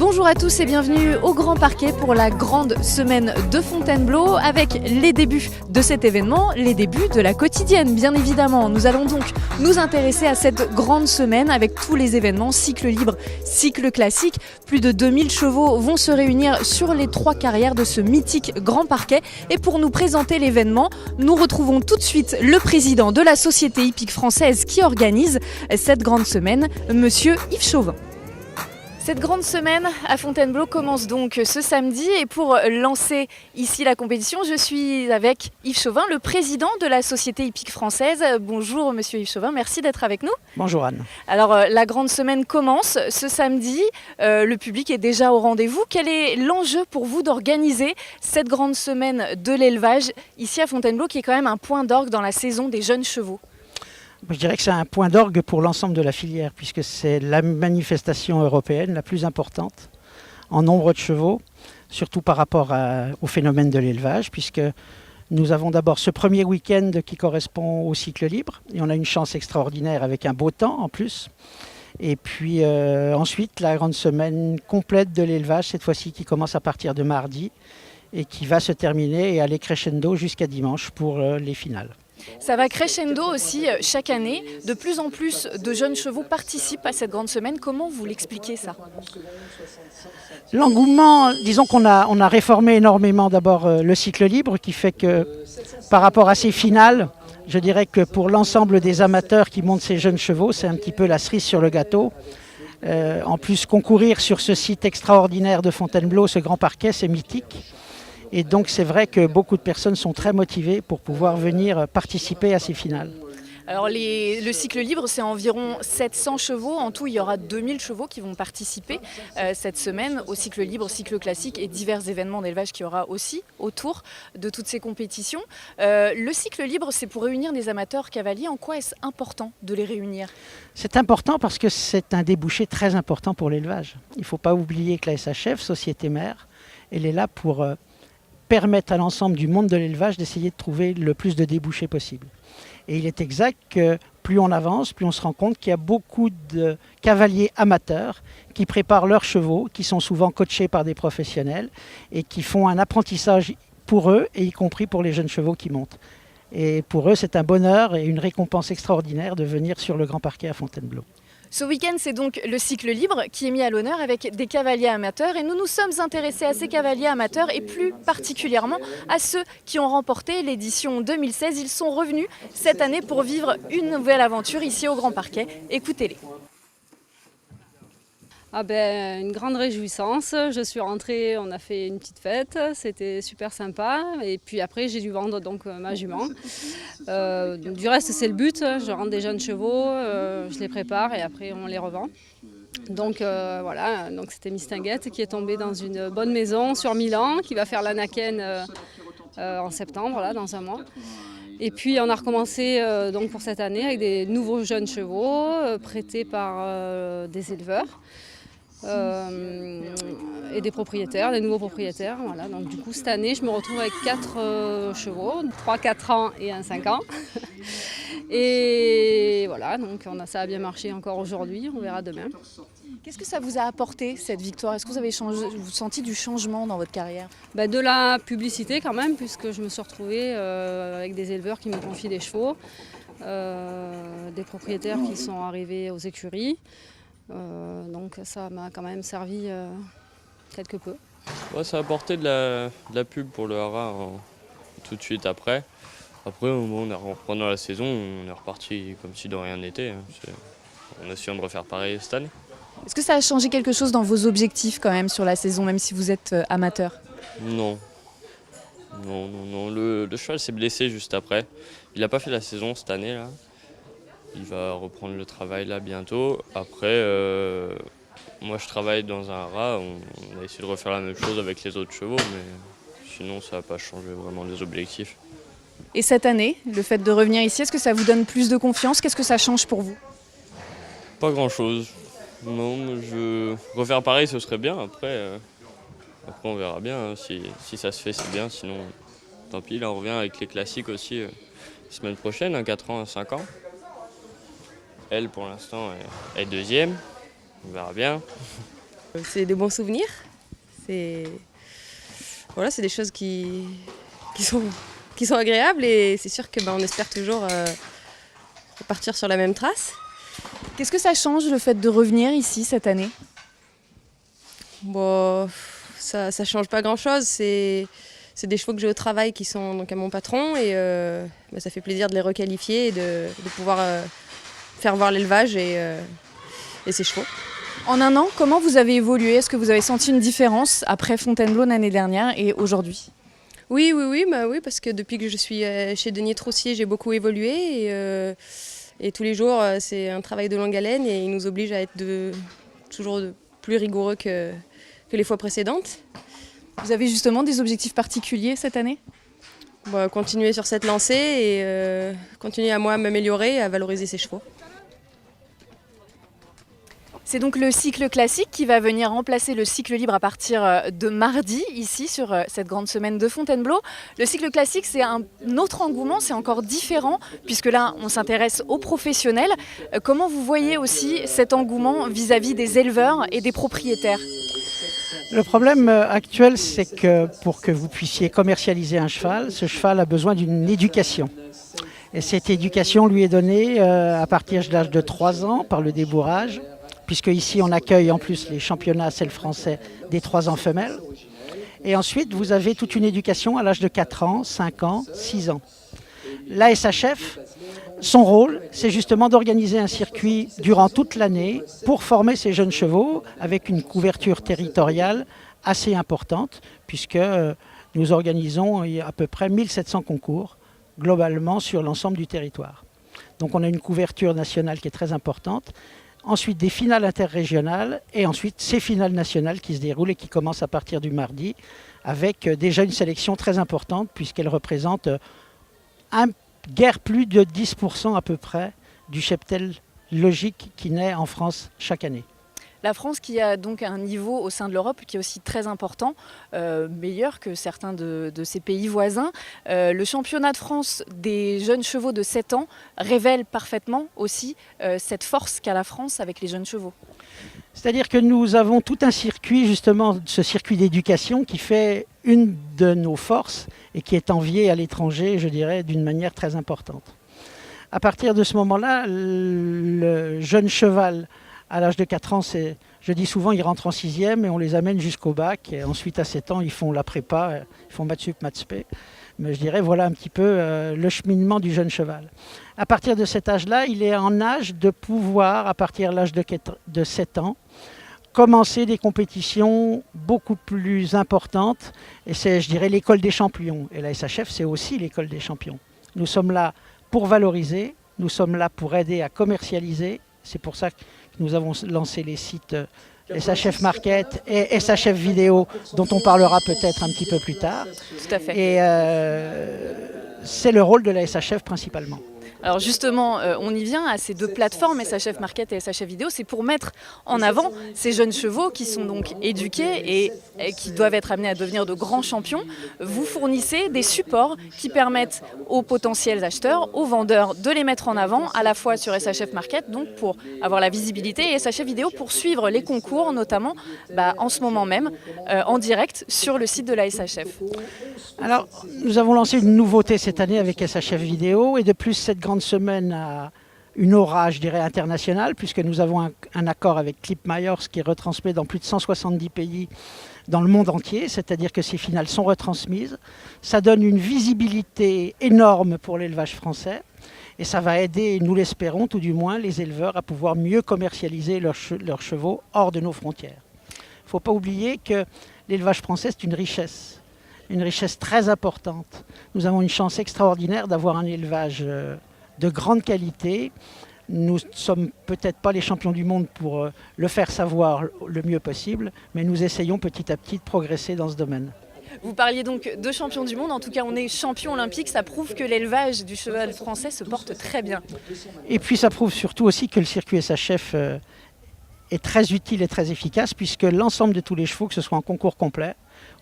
Bonjour à tous et bienvenue au Grand Parquet pour la grande semaine de Fontainebleau avec les débuts de cet événement, les débuts de la quotidienne bien évidemment. Nous allons donc nous intéresser à cette grande semaine avec tous les événements, cycle libre, cycle classique. Plus de 2000 chevaux vont se réunir sur les 3 carrières de ce mythique Grand Parquet. Et pour nous présenter l'événement, nous retrouvons tout de suite le président de la Société hippique française qui organise cette grande semaine, monsieur Yves Chauvin. Cette grande semaine à Fontainebleau commence donc ce samedi et pour lancer ici la compétition, je suis avec Yves Chauvin, le président de la Société hippique française. Bonjour monsieur Yves Chauvin, merci d'être avec nous. Bonjour Anne. Alors la grande semaine commence ce samedi, le public est déjà au rendez-vous. Quel est l'enjeu pour vous d'organiser cette grande semaine de l'élevage ici à Fontainebleau qui est quand même un point d'orgue dans la saison des jeunes chevaux ? Je dirais que c'est un point d'orgue pour l'ensemble de la filière, puisque c'est la manifestation européenne la plus importante en nombre de chevaux, surtout par rapport au phénomène de l'élevage, puisque nous avons d'abord ce premier week-end qui correspond au cycle libre, et on a une chance extraordinaire avec un beau temps en plus. Et puis ensuite, la grande semaine complète de l'élevage, cette fois-ci qui commence à partir de mardi, et qui va se terminer et aller crescendo jusqu'à dimanche pour les finales. Ça va crescendo aussi chaque année. De plus en plus de jeunes chevaux participent à cette grande semaine. Comment vous l'expliquez ça ? L'engouement, disons qu'on a réformé énormément d'abord le cycle libre qui fait que par rapport à ces finales, je dirais que pour l'ensemble des amateurs qui montent ces jeunes chevaux, c'est un petit peu la cerise sur le gâteau. En plus, concourir sur ce site extraordinaire de Fontainebleau, ce Grand Parquet, c'est mythique. Et donc c'est vrai que beaucoup de personnes sont très motivées pour pouvoir venir participer à ces finales. Alors le cycle libre, c'est environ 700 chevaux. En tout, il y aura 2000 chevaux qui vont participer cette semaine au cycle libre, cycle classique et divers événements d'élevage qu'il y aura aussi autour de toutes ces compétitions. Le cycle libre, c'est pour réunir des amateurs cavaliers. En quoi est-ce important de les réunir ? C'est important parce que c'est un débouché très important pour l'élevage. Il ne faut pas oublier que la SHF, Société Mère, elle est là pour permettre à l'ensemble du monde de l'élevage d'essayer de trouver le plus de débouchés possible. Et il est exact que plus on avance, plus on se rend compte qu'il y a beaucoup de cavaliers amateurs qui préparent leurs chevaux, qui sont souvent coachés par des professionnels et qui font un apprentissage pour eux, et y compris pour les jeunes chevaux qui montent. Et pour eux, c'est un bonheur et une récompense extraordinaire de venir sur le Grand Parquet à Fontainebleau. Ce week-end, c'est donc le cycle libre qui est mis à l'honneur avec des cavaliers amateurs et nous nous sommes intéressés à ces cavaliers amateurs et plus particulièrement à ceux qui ont remporté l'édition 2016. Ils sont revenus cette année pour vivre une nouvelle aventure ici au Grand Parquet. Écoutez-les. Une grande réjouissance. Je suis rentrée, on a fait une petite fête, c'était super sympa. Et puis après, j'ai dû vendre donc ma jument. Du reste, c'est le but. Je rentre des jeunes chevaux, je les prépare et après on les revend. Donc voilà, donc c'était Mistinguette qui est tombée dans une bonne maison sur Milan, qui va faire l'Anaken en septembre, là, dans un mois. Et puis on a recommencé donc pour cette année avec des nouveaux jeunes chevaux prêtés par des éleveurs. Et des propriétaires, des nouveaux propriétaires. Voilà. Donc du coup cette année je me retrouve avec 4 chevaux, 3, 4 ans et un 5 ans. Et voilà, donc ça a bien marché encore aujourd'hui, on verra demain. Qu'est-ce que ça vous a apporté cette victoire ? Est-ce que vous avez senti du changement dans votre carrière ? De la publicité quand même, puisque je me suis retrouvée avec des éleveurs qui me confient des chevaux, des propriétaires qui sont arrivés aux écuries. Donc ça m'a quand même servi quelque peu. Ouais, ça a apporté de la pub pour le hara tout de suite après. Après, en reprenant la saison, on est reparti comme si de rien n'était. On essayant de refaire pareil cette année. Est-ce que ça a changé quelque chose dans vos objectifs quand même sur la saison, même si vous êtes amateur ? Non. Le cheval s'est blessé juste après. Il n'a pas fait la saison cette année là. Il va reprendre le travail là bientôt. Après, moi je travaille dans un hara. On a essayé de refaire la même chose avec les autres chevaux, mais sinon ça n'a pas changé vraiment les objectifs. Et cette année, le fait de revenir ici, est-ce que ça vous donne plus de confiance ? Qu'est-ce que ça change pour vous ? Pas grand-chose. Non, refaire pareil ce serait bien. Après on verra bien. Si ça se fait, c'est bien. Sinon, tant pis. Là on revient avec les classiques aussi la semaine prochaine, un 4 ans, un 5 ans. Elle, pour l'instant, est deuxième. On verra bien. C'est des bons souvenirs. Voilà, c'est des choses qui sont agréables et c'est sûr que on espère toujours partir sur la même trace. Qu'est-ce que ça change le fait de revenir ici cette année? Bon, ça change pas grand-chose. C'est des chevaux que j'ai au travail qui sont donc à mon patron et ça fait plaisir de les requalifier et de pouvoir faire voir l'élevage et ses chevaux. En un an, comment vous avez évolué? Est-ce que vous avez senti une différence après Fontainebleau l'année dernière et aujourd'hui? Oui, parce que depuis que je suis chez Denis Troussier, j'ai beaucoup évolué et tous les jours, c'est un travail de longue haleine et il nous oblige à être toujours plus rigoureux que les fois précédentes. Vous avez justement des objectifs particuliers cette année? Continuer sur cette lancée et continuer à m'améliorer et à valoriser ses chevaux. C'est donc le cycle classique qui va venir remplacer le cycle libre à partir de mardi, ici, sur cette grande semaine de Fontainebleau. Le cycle classique, c'est un autre engouement, c'est encore différent, puisque là, on s'intéresse aux professionnels. Comment vous voyez aussi cet engouement vis-à-vis des éleveurs et des propriétaires? Le problème actuel, c'est que pour que vous puissiez commercialiser un cheval, ce cheval a besoin d'une éducation. Et cette éducation lui est donnée à partir de l'âge de 3 ans par le débourrage, puisque ici on accueille en plus les championnats selle français des 3 ans femelles. Et ensuite, vous avez toute une éducation à l'âge de 4 ans, 5 ans, 6 ans. L'ASHF, son rôle, c'est justement d'organiser un circuit durant toute l'année pour former ces jeunes chevaux avec une couverture territoriale assez importante, puisque nous organisons à peu près 1700 concours globalement sur l'ensemble du territoire. Donc on a une couverture nationale qui est très importante. Ensuite des finales interrégionales et ensuite ces finales nationales qui se déroulent et qui commencent à partir du mardi avec déjà une sélection très importante puisqu'elle représente guère plus de 10% à peu près du cheptel logique qui naît en France chaque année. La France qui a donc un niveau au sein de l'Europe qui est aussi très important, meilleur que certains de ses pays voisins. Le championnat de France des jeunes chevaux de 7 ans révèle parfaitement aussi cette force qu'a la France avec les jeunes chevaux. C'est-à-dire que nous avons tout un circuit, justement, ce circuit d'éducation qui fait une de nos forces et qui est envié à l'étranger, je dirais, d'une manière très importante. À partir de ce moment-là, le jeune cheval, à l'âge de 4 ans, je dis souvent, ils rentrent en 6e et on les amène jusqu'au bac. Et ensuite, à 7 ans, ils font la prépa, ils font maths sup, maths spé. Mais je dirais, voilà un petit peu le cheminement du jeune cheval. À partir de cet âge-là, il est en âge de pouvoir, à partir de l'âge de 7 ans, commencer des compétitions beaucoup plus importantes. Et c'est, je dirais, l'école des champions. Et la SHF, c'est aussi l'école des champions. Nous sommes là pour valoriser, nous sommes là pour aider à commercialiser. C'est pour ça que nous avons lancé les sites SHF Market et SHF Vidéo, dont on parlera peut-être un petit peu plus tard. Tout à fait. Et c'est le rôle de la SHF principalement. Alors justement, on y vient à ces deux plateformes, SHF Market et SHF Vidéo, c'est pour mettre en avant ces jeunes chevaux qui sont donc éduqués et qui doivent être amenés à devenir de grands champions. Vous fournissez des supports qui permettent aux potentiels acheteurs, aux vendeurs de les mettre en avant, à la fois sur SHF Market, donc pour avoir la visibilité, et SHF Vidéo pour suivre les concours, notamment en ce moment même, en direct sur le site de la SHF. Alors, nous avons lancé une nouveauté cette année avec SHF Vidéo, et de plus, cette grande semaine a une aura, je dirais, internationale, puisque nous avons un accord avec Clip Myers qui est retransmis dans plus de 170 pays dans le monde entier, c'est-à-dire que ces finales sont retransmises. Ça donne une visibilité énorme pour l'élevage français, et ça va aider, nous l'espérons tout du moins, les éleveurs à pouvoir mieux commercialiser leurs chevaux hors de nos frontières. Il ne faut pas oublier que l'élevage français, c'est une richesse très importante. Nous avons une chance extraordinaire d'avoir un élevage de grande qualité. Nous ne sommes peut-être pas les champions du monde pour le faire savoir le mieux possible, mais nous essayons petit à petit de progresser dans ce domaine. Vous parliez donc de champion du monde, en tout cas on est champion olympique, ça prouve que l'élevage du cheval français se porte très bien. Et puis ça prouve surtout aussi que le circuit SHF est très utile et très efficace, puisque l'ensemble de tous les chevaux, que ce soit en concours complet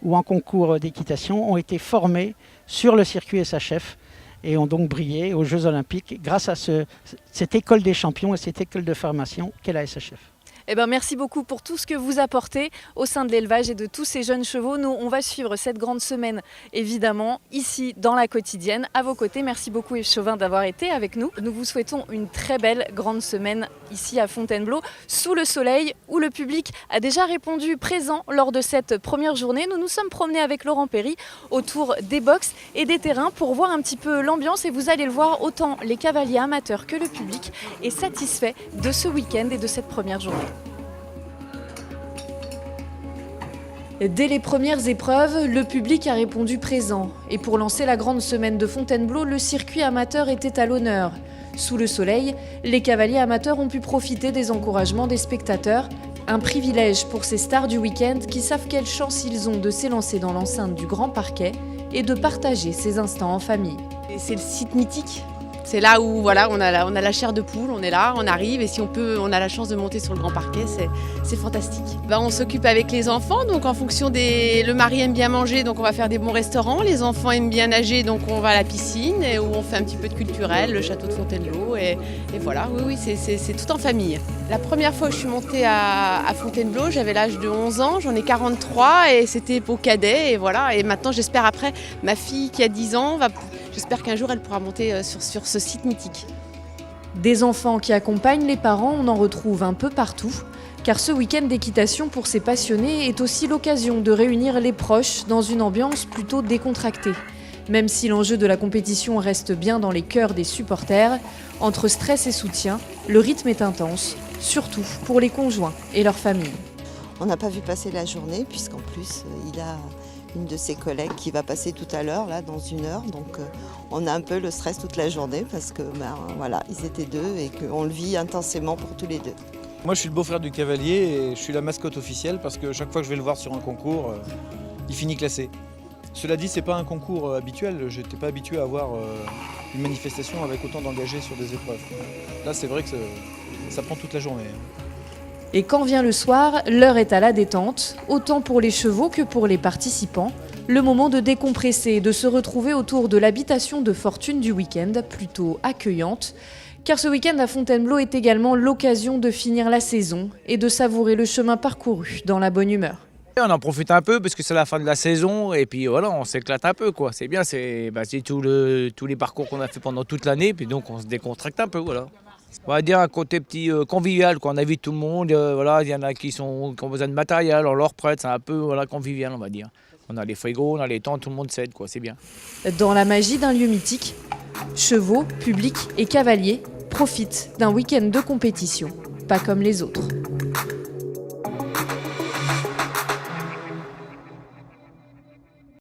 ou en concours d'équitation, ont été formés sur le circuit SHF et ont donc brillé aux Jeux Olympiques grâce à cette école des champions et cette école de formation qu'est la SHF. Eh ben, merci beaucoup pour tout ce que vous apportez au sein de l'élevage et de tous ces jeunes chevaux. Nous, on va suivre cette grande semaine, évidemment, ici dans la quotidienne, à vos côtés. Merci beaucoup Yves Chauvin d'avoir été avec nous. Nous vous souhaitons une très belle grande semaine ici à Fontainebleau, sous le soleil, où le public a déjà répondu présent lors de cette première journée. Nous nous sommes promenés avec Laurent Perry autour des box et des terrains pour voir un petit peu l'ambiance. Et vous allez le voir, autant les cavaliers amateurs que le public est satisfait de ce week-end et de cette première journée. Dès les premières épreuves, le public a répondu présent. Et pour lancer la grande semaine de Fontainebleau, le circuit amateur était à l'honneur. Sous le soleil, les cavaliers amateurs ont pu profiter des encouragements des spectateurs. Un privilège pour ces stars du week-end qui savent quelle chance ils ont de s'élancer dans l'enceinte du Grand Parquet et de partager ces instants en famille. C'est le site mythique. C'est là où voilà, on a la chair de poule, on est là, on arrive et si on a la chance de monter sur le Grand Parquet, c'est fantastique. On s'occupe avec les enfants, donc en fonction le mari aime bien manger, donc on va faire des bons restaurants. Les enfants aiment bien nager, donc on va à la piscine et où on fait un petit peu de culturel, le château de Fontainebleau et voilà, oui, c'est tout en famille. La première fois que je suis montée à Fontainebleau, j'avais l'âge de 11 ans, j'en ai 43 et c'était pour cadet et voilà. Et maintenant j'espère après, ma fille qui a 10 ans, j'espère qu'un jour elle pourra monter sur ce site mythique. Des enfants qui accompagnent les parents, on en retrouve un peu partout. Car ce week-end d'équitation pour ces passionnés est aussi l'occasion de réunir les proches dans une ambiance plutôt décontractée. Même si l'enjeu de la compétition reste bien dans les cœurs des supporters, entre stress et soutien, le rythme est intense, surtout pour les conjoints et leurs familles. On n'a pas vu passer la journée puisqu'en plus il a une de ses collègues qui va passer tout à l'heure, là, dans 1 heure. Donc on a un peu le stress toute la journée parce que voilà, ils étaient 2 et qu'on le vit intensément pour tous les 2. Moi je suis le beau-frère du cavalier et je suis la mascotte officielle parce que chaque fois que je vais le voir sur un concours, il finit classé. Cela dit, c'est pas un concours habituel, je n'étais pas habitué à avoir une manifestation avec autant d'engagés sur des épreuves. Là c'est vrai que ça prend toute la journée. Et quand vient le soir, l'heure est à la détente, autant pour les chevaux que pour les participants. Le moment de décompresser et de se retrouver autour de l'habitation de fortune du week-end, plutôt accueillante. Car ce week-end à Fontainebleau est également l'occasion de finir la saison et de savourer le chemin parcouru dans la bonne humeur. On en profite un peu parce que c'est la fin de la saison et puis voilà, on s'éclate un peu quoi. C'est bien, c'est tous les parcours qu'on a fait pendant toute l'année puis donc on se décontracte un peu voilà. On va dire un côté petit convivial quoi. On invite tout le monde, voilà, il y en a qui ont besoin de matériel, on leur prête, c'est un peu voilà, convivial on va dire. On a les frigos, on a les tentes, tout le monde s'aide quoi, c'est bien. Dans la magie d'un lieu mythique, chevaux, public et cavaliers profitent d'un week-end de compétition, pas comme les autres.